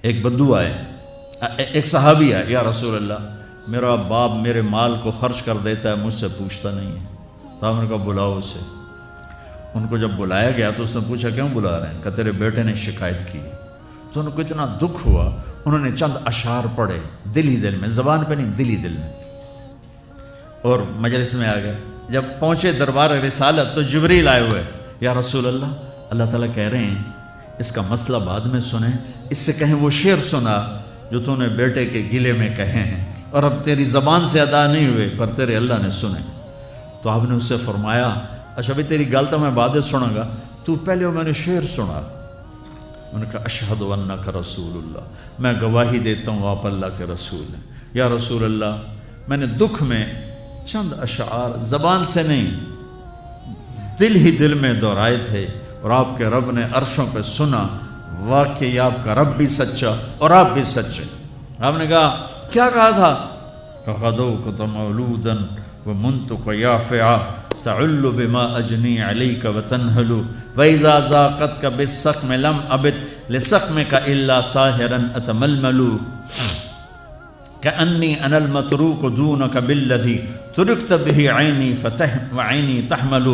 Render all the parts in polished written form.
ایک بدو آئے، ایک صحابی ہے، یا رسول اللہ میرا باپ میرے مال کو خرچ کر دیتا ہے، مجھ سے پوچھتا نہیں ہے، تو ہم نے کہا بلاؤ اسے۔ ان کو جب بلایا گیا تو اس نے پوچھا کیوں بلا رہے ہیں؟ کہ تیرے بیٹے نے شکایت کی۔ تو ان کو اتنا دکھ ہوا، انہوں نے چند اشعار پڑھے دل میں، زبان پہ نہیں، دل میں، اور مجلس میں آ گئے۔ جب پہنچے دربار رسالت تو جبریل آئے ہوئے، یا رسول اللہ اللہ تعالیٰ کہہ رہے ہیں اس کا مسئلہ بعد میں سنیں، اس سے کہیں وہ شعر سنا جو تو نے بیٹے کے گلے میں کہے ہیں، اور اب تیری زبان سے ادا نہیں ہوئے پر تیرے اللہ نے سنے۔ تو آپ نے اس سے فرمایا اچھا بھائی تیری گل تو میں بعد سنوں گا، تو پہلے میں نے شعر سنا۔ انہوں نے کہا اشہد انک رسول اللہ، میں گواہی دیتا ہوں آپ اللہ کے رسول ہیں۔ یا رسول اللہ میں نے دکھ میں چند اشعار زبان سے نہیں دل ہی دل میں دہرائے تھے، اور آپ کے رب نے عرشوں پہ سنا، واقعی آپ کا رب بھی سچا اور آپ بھی سچے۔ آپ نے کہا کیا کہا تھا؟ فَغَدَوْكَ مَوْلُودًا وَمُنْتُكَ يَافِعًا تَعُلُّ بِمَا أَجْنِي عَلَيْكَ وَتَنْهَلُ وَإِذَا ذَاقَتْكَ بِالسَّقْمِ لَمْ أَبِدْ لِسَقْمِكَ إِلَّا سَاهِرًا أَتَمَلْمَلُ كأني أنا المتروك دونك بالذي تركت به عيني وعيني تحمل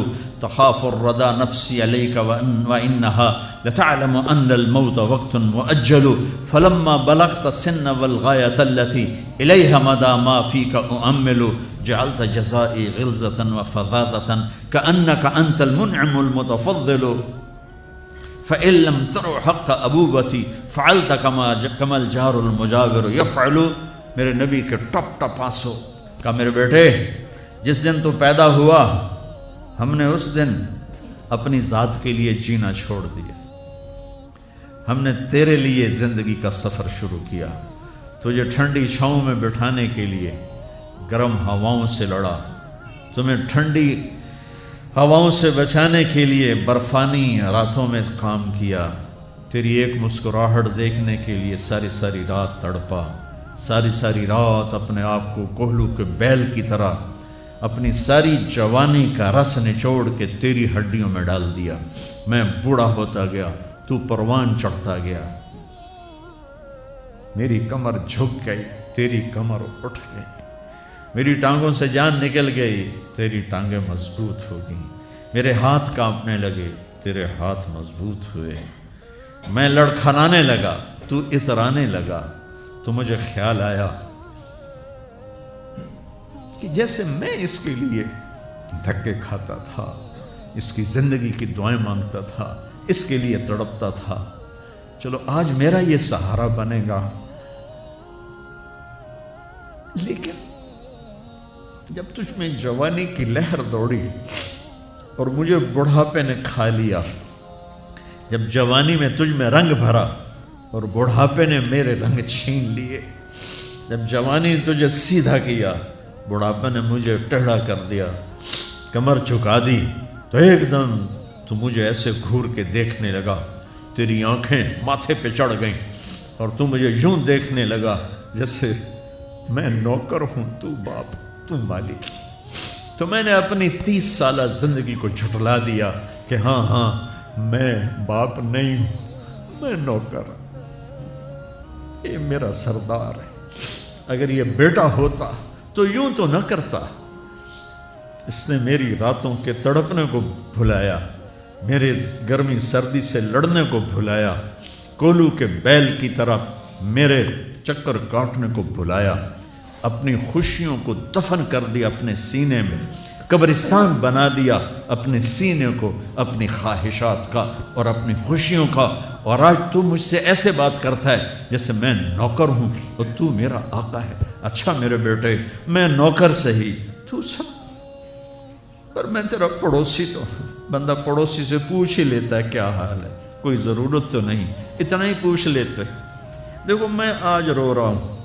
تخاف الردى نفسي عليك وإنها لتعلم أن الموت وقت مؤجل فلما بلغت السن والغاية التي إليها مدى ما فيك أؤمل جعلت جزائي غلظة وفظاظة كأنك أنت المنعم المتفضل فإن لم تر حق أبوبتي فعلت كما الجار المجاور يفعل۔ میرے نبی کے ٹپ ٹپ آنسو، کہا میرے بیٹے جس دن تو پیدا ہوا ہم نے اس دن اپنی ذات کے لیے جینا چھوڑ دیا، ہم نے تیرے لیے زندگی کا سفر شروع کیا، تجھے ٹھنڈی چھاؤں میں بٹھانے کے لیے گرم ہواؤں سے لڑا، تمہیں ٹھنڈی ہواؤں سے بچانے کے لیے برفانی راتوں میں کام کیا، تیری ایک مسکراہٹ دیکھنے کے لیے ساری ساری رات تڑپا، ساری ساری رات اپنے آپ کو کوہلو کے بیل کی طرح اپنی ساری جوانی کا رس نچوڑ کے تیری ہڈیوں میں ڈال دیا، میں بوڑھا ہوتا گیا، تو پروان چڑھتا گیا، میری کمر جھک گئی، تیری کمر اٹھ گئی، میری ٹانگوں سے جان نکل گئی، تیری ٹانگیں مضبوط ہو گئیں، میرے ہاتھ کانپنے لگے، تیرے ہاتھ مضبوط ہوئے، میں لڑکھنانے لگا، تو اترانے لگا، تو مجھے خیال آیا کہ جیسے میں اس کے لیے دھکے کھاتا تھا، اس کی زندگی کی دعائیں مانگتا تھا، اس کے لیے تڑپتا تھا، چلو آج میرا یہ سہارا بنے گا، لیکن جب تجھ میں جوانی کی لہر دوڑی اور مجھے بڑھاپے نے کھا لیا، جب جوانی میں تجھ میں رنگ بھرا اور بڑھاپے نے میرے رنگ چھین لیے، جب جوانی تجھے سیدھا کیا بڑھاپے نے مجھے ٹیڑھا کر دیا، کمر جھکا دی، تو ایک دم تو مجھے ایسے گھور کے دیکھنے لگا، تیری آنکھیں ماتھے پہ چڑھ گئیں اور تو مجھے یوں دیکھنے لگا جیسے میں نوکر ہوں، تو باپ، تو مالک۔ تو میں نے اپنی 30 سالہ زندگی کو جھٹلا دیا کہ ہاں میں باپ نہیں ہوں، میں نوکر، یہ میرا سردار ہے، اگر یہ بیٹا ہوتا تو یوں تو نہ کرتا، اس نے میری راتوں کے تڑپنے کو بھلایا، میرے گرمی سردی سے لڑنے کو بھلایا، کولو کے بیل کی طرح میرے چکر کاٹنے کو بھلایا، اپنی خوشیوں کو دفن کر دیا اپنے سینے میں، قبرستان بنا دیا اپنے سینے کو، اپنی خواہشات کا اور اپنی خوشیوں کا، اور آج تو مجھ سے ایسے بات کرتا ہے جیسے میں نوکر ہوں اور تو میرا آقا ہے۔ اچھا میرے بیٹے میں نوکر سہی، تو سب، پر میں تیرا پڑوسی تو بندہ پڑوسی سے پوچھ ہی لیتا ہے کیا حال ہے، کوئی ضرورت تو نہیں، اتنا ہی پوچھ لیتے۔ دیکھو میں آج رو رہا ہوں،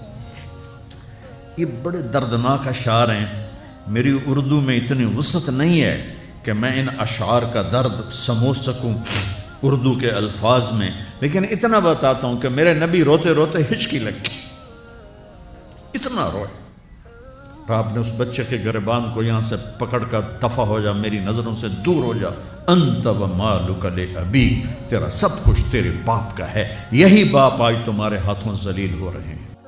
یہ بڑے دردناک اشعار ہیں، میری اردو میں اتنی وسعت نہیں ہے کہ میں ان اشعار کا درد سمجھ سکوں اردو کے الفاظ میں، لیکن اتنا بتاتا ہوں کہ میرے نبی روتے روتے ہچکی لگی، اتنا روئے، اور آپ نے اس بچے کے گریبان کو یہاں سے پکڑ کر دفع ہو جا، میری نظروں سے دور ہو جا، انت و مالک لابیک، تیرا سب کچھ تیرے باپ کا ہے، یہی باپ آج تمہارے ہاتھوں ذلیل ہو رہے ہیں۔